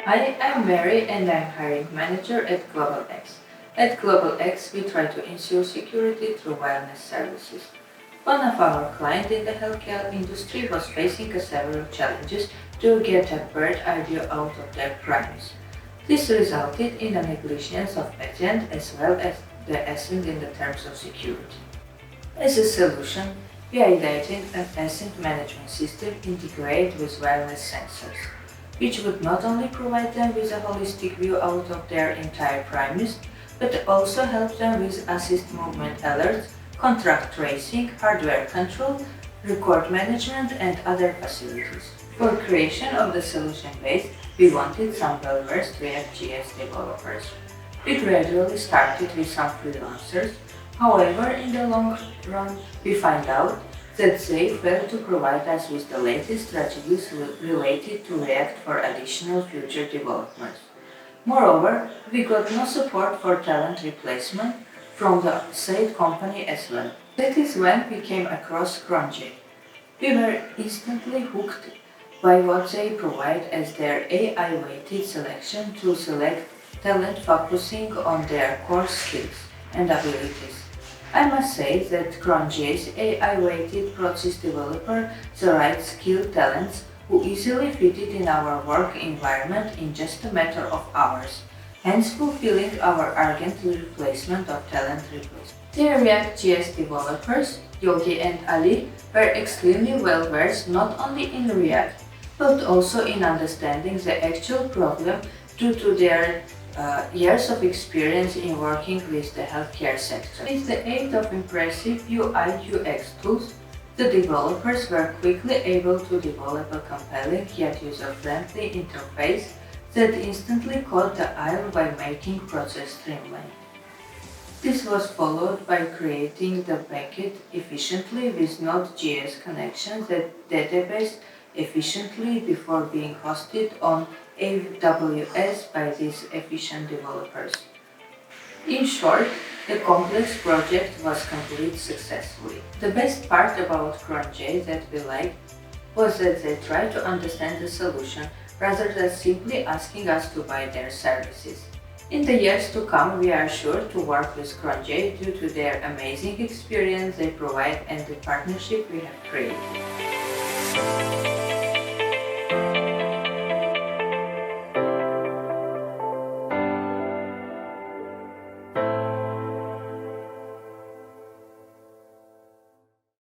Hi, I'm Mary and I'm hiring manager at Global X. At Global X, we try to ensure security through wellness services. One of our clients in the healthcare industry was facing several challenges to get a bird eye view out of their premise. This resulted in a negligence of patient as well as the ascent in the terms of security. As a solution, we ideated an asset management system integrated with wireless sensors, which would not only provide them with a holistic view out of their entire premise, but also help them with assist movement alerts, contract tracing, hardware control, record management, and other facilities. For creation of the solution base, we wanted some well-versed React.js developers. We gradually started with some freelancers. However, in the long run, we find out that they failed to provide us with the latest strategies related to React for additional future developments. Moreover, we got no support for talent replacement from the said company as well. That is when we came across CronJ. We were instantly hooked by what they provide as their AI-weighted selection to select talent focusing on their core skills and abilities. I must say that CronJ's AI-weighted process developer the right skilled talents who easily fitted in our work environment in just a matter of hours, hence fulfilling our urgent replacement of talent replacement. The React.js developers, Yogi and Ali, were extremely well versed not only in React, but also in understanding the actual problem due to their years of experience in working with the healthcare sector. With the aid of impressive UI/UX tools, the developers were quickly able to develop a compelling yet user-friendly interface that instantly caught the eye by making process streamlined. This was followed by creating the backend efficiently with Node.js connections that database efficiently before being hosted on AWS by these efficient developers. In short, the complex project was completed successfully. The best part about CronJ that we liked was that they tried to understand the solution rather than simply asking us to buy their services. In the years to come, we are sure to work with CronJ due to their amazing experience they provide and the partnership we have created.